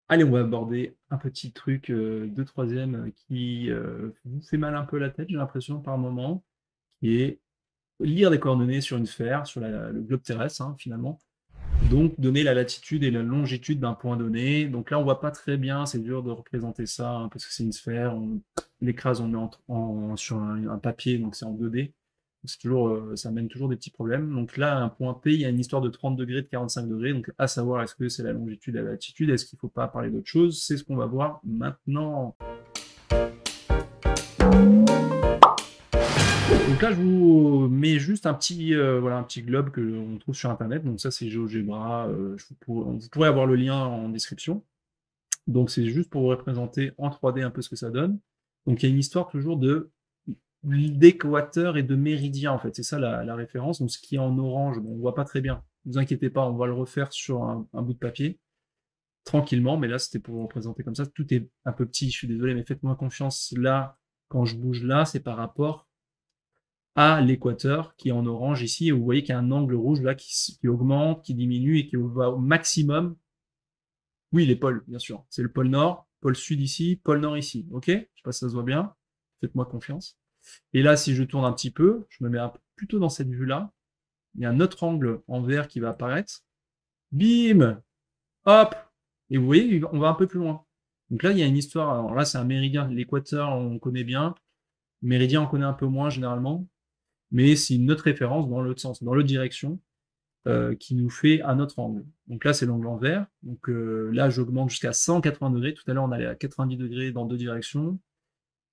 Allez, on va aborder un petit truc de troisième qui vous fait mal un peu la tête, j'ai l'impression, par moment, qui est lire des coordonnées sur une sphère, sur le globe terrestre, hein, finalement. Donc, donner la latitude et la longitude d'un point donné. Donc là, on voit pas très bien, c'est dur de représenter ça, hein, parce que c'est une sphère, on l'écrase, on met sur un papier, donc c'est en 2D. C'est toujours, ça mène toujours des petits problèmes. Donc là, un point P, il y a une histoire de 30 degrés, de 45 degrés. Donc à savoir, est-ce que c'est la longitude et la latitude? Est-ce qu'il ne faut pas parler d'autre chose? C'est ce qu'on va voir maintenant. Donc là, je vous mets juste un petit, voilà, un petit globe que on trouve sur Internet. Donc ça, c'est GeoGebra. Vous pourrez avoir le lien en description. Donc c'est juste pour vous représenter en 3D un peu ce que ça donne. Donc il y a une histoire toujours d'équateur et de méridien, en fait. C'est ça la référence. Donc ce qui est en orange, bon, on ne voit pas très bien. Ne vous inquiétez pas, on va le refaire sur un bout de papier, tranquillement. Mais là, c'était pour vous représenter comme ça. Tout est un peu petit, je suis désolé, mais faites-moi confiance. Là, quand je bouge là, c'est par rapport à l'équateur qui est en orange ici. Et vous voyez qu'il y a un angle rouge là qui augmente, qui diminue et qui va au maximum. Oui, les pôles, bien sûr. C'est le pôle nord, pôle sud ici, pôle nord ici. Ok? Je sais pas si ça se voit bien. Faites-moi confiance. Et là, si je tourne un petit peu, je me mets plutôt dans cette vue-là. Il y a un autre angle en vert qui va apparaître. Bim! Hop! Et vous voyez, on va un peu plus loin. Donc là, il y a une histoire. Alors là, c'est un méridien. L'équateur, on connaît bien. Le méridien, on connaît un peu moins généralement. Mais c'est une autre référence dans l'autre sens, dans l'autre direction, qui nous fait un autre angle. Donc là, c'est l'angle en vert. Donc là, j'augmente jusqu'à 180 degrés. Tout à l'heure, on allait à 90 degrés dans deux directions.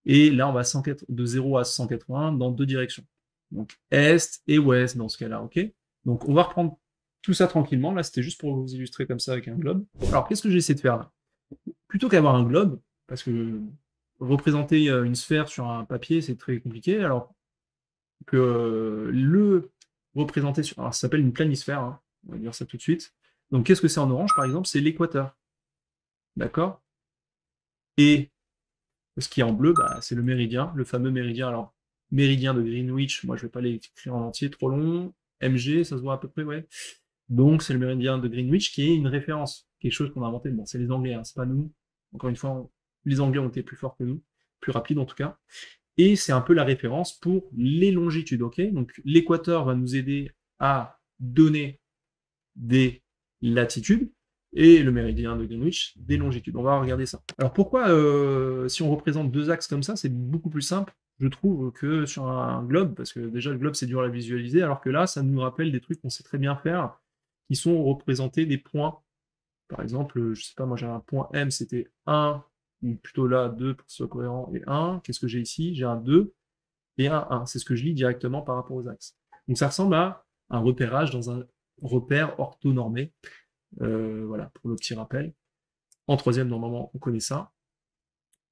Et là, on va de 0 à 180 dans deux directions. Donc est et ouest dans ce cas-là, ok? Donc on va reprendre tout ça tranquillement. Là, c'était juste pour vous illustrer comme ça avec un globe. Alors, qu'est-ce que j'ai essayé de faire là? Plutôt qu'avoir un globe, parce que représenter une sphère sur un papier, c'est très compliqué. Alors que le représenter sur... Alors, ça s'appelle une planisphère, hein. On va dire ça tout de suite. Donc, qu'est-ce que c'est en orange, par exemple? C'est l'équateur. D'accord? Et ce qui est en bleu, bah, c'est le méridien, le fameux méridien. Alors, méridien de Greenwich, moi je vais pas l'écrire en entier, trop long. MG, ça se voit à peu près, ouais. Donc, c'est le méridien de Greenwich qui est une référence, quelque chose qu'on a inventé. Bon, c'est les Anglais, hein, c'est pas nous. Encore une fois, les Anglais ont été plus forts que nous, plus rapides en tout cas. Et c'est un peu la référence pour les longitudes, ok? Donc l'équateur va nous aider à donner des latitudes et le méridien de Greenwich des longitudes. On va regarder ça. Alors pourquoi, si on représente deux axes comme ça, c'est beaucoup plus simple, je trouve, que sur un globe, parce que déjà le globe c'est dur à visualiser, alors que là, ça nous rappelle des trucs qu'on sait très bien faire, qui sont représentés des points. Par exemple, je sais pas, moi j'ai un point M, c'était 1, ou plutôt là 2 pour que ce soit cohérent, et 1. Qu'est-ce que j'ai ici? J'ai un 2 et un 1. C'est ce que je lis directement par rapport aux axes. Donc ça ressemble à un repérage dans un repère orthonormé. Voilà, pour le petit rappel. En troisième, normalement, on connaît ça.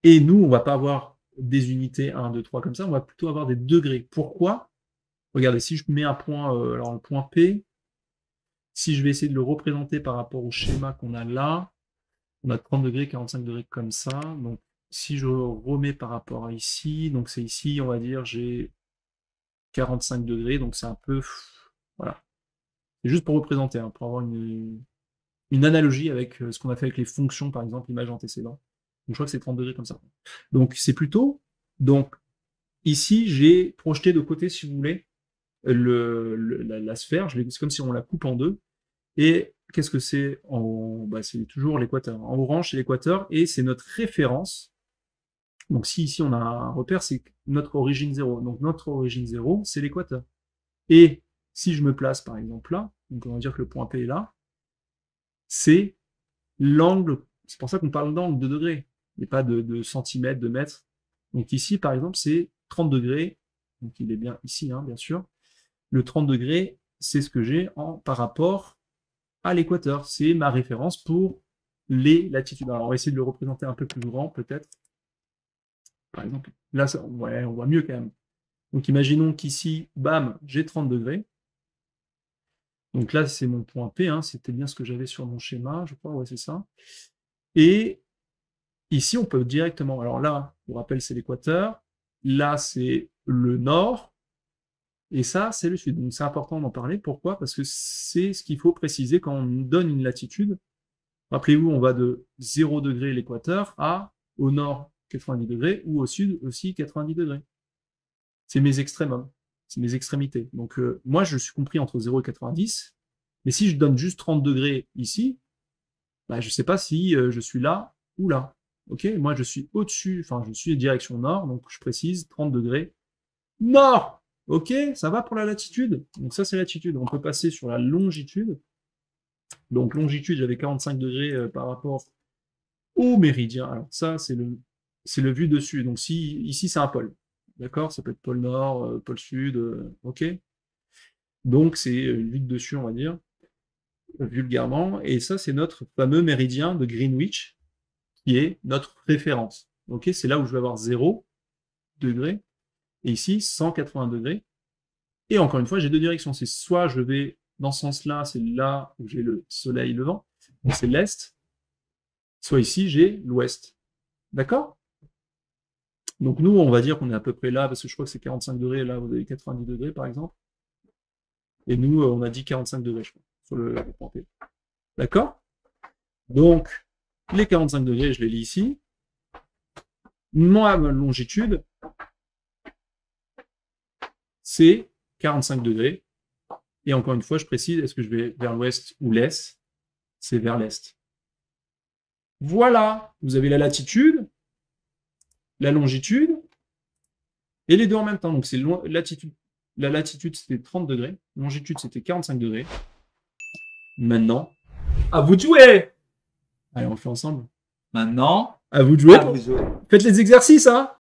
Et nous, on va pas avoir des unités 1, 2, 3 comme ça, on va plutôt avoir des degrés. Pourquoi? Regardez, si je mets un point, alors le point P, si je vais essayer de le représenter par rapport au schéma qu'on a là, on a 30 degrés, 45 degrés comme ça. Donc si je remets par rapport à ici, donc c'est ici, on va dire, j'ai 45 degrés, donc c'est un peu... Voilà. C'est juste pour représenter, hein, pour avoir une analogie avec ce qu'on a fait avec les fonctions, par exemple, l'image antécédente. Donc je crois que c'est 30 degrés comme ça. Donc c'est plutôt... Donc ici, j'ai projeté de côté, si vous voulez, la sphère. C'est comme si on la coupe en deux. Et qu'est-ce que c'est bah, c'est toujours l'équateur. En orange, c'est l'équateur, et c'est notre référence. Donc si ici on a un repère, c'est notre origine 0. Donc notre origine 0, c'est l'équateur. Et si je me place par exemple là, donc on va dire que le point P est là, c'est l'angle, c'est pour ça qu'on parle d'angle de degrés, et pas de centimètres, de mètres. Donc ici par exemple c'est 30 degrés, donc il est bien ici hein, bien sûr. Le 30 degrés, c'est ce que j'ai par rapport à l'équateur, c'est ma référence pour les latitudes. Alors on va essayer de le représenter un peu plus grand peut-être. Par exemple, là ouais, on voit mieux quand même. Donc imaginons qu'ici, bam, j'ai 30 degrés. Donc là, c'est mon point P, hein, c'était bien ce que j'avais sur mon schéma, je crois, ouais, c'est ça. Et ici, on peut directement, alors là, pour rappel, c'est l'équateur, là, c'est le nord, et ça, c'est le sud. Donc c'est important d'en parler. Pourquoi? Parce que c'est ce qu'il faut préciser quand on donne une latitude Rappelez-vous, on va de 0 degré l'équateur à au nord 90 degrés ou au sud aussi 90 degrés. C'est mes extrémums, c'est mes extrémités. Donc moi, je suis compris entre 0 et 90, mais si je donne juste 30 degrés ici, bah, je ne sais pas si je suis là ou là. Ok, moi je suis au-dessus, enfin je suis direction nord, donc je précise 30 degrés nord. Ok, ça va pour la latitude. Donc ça c'est latitude. On peut passer sur la longitude. Donc longitude, j'avais 45 degrés par rapport au méridien. Alors ça c'est le vu dessus. Donc si ici c'est un pôle, d'accord, ça peut être pôle nord, pôle sud, ok. Donc c'est une vue de dessus, on va dire, vulgairement. Et ça c'est notre fameux méridien de Greenwich, qui est notre référence. Ok, c'est là où je vais avoir 0 degré, et ici 180 degrés. Et encore une fois, j'ai deux directions. C'est soit je vais dans ce sens-là, c'est là où j'ai le soleil levant, c'est l'est, soit ici j'ai l'ouest. D'accord? Donc nous, on va dire qu'on est à peu près là, parce que je crois que c'est 45 degrés, là vous avez 90 degrés par exemple. Et nous, on a dit 45 degrés, je crois, sur le pointé. D'accord? Donc, les 45 degrés, je les lis ici. Ma longitude, c'est 45 degrés. Et encore une fois, je précise, est-ce que je vais vers l'ouest ou l'est? C'est vers l'est. Voilà, vous avez la latitude, la longitude, et les deux en même temps. Donc c'est latitude. La latitude, c'était 30 degrés. Longitude, c'était 45 degrés. Maintenant, à vous de jouer! Allez, on le fait ensemble. Maintenant, À vous de jouer. à vous jouer. Faites les exercices, hein!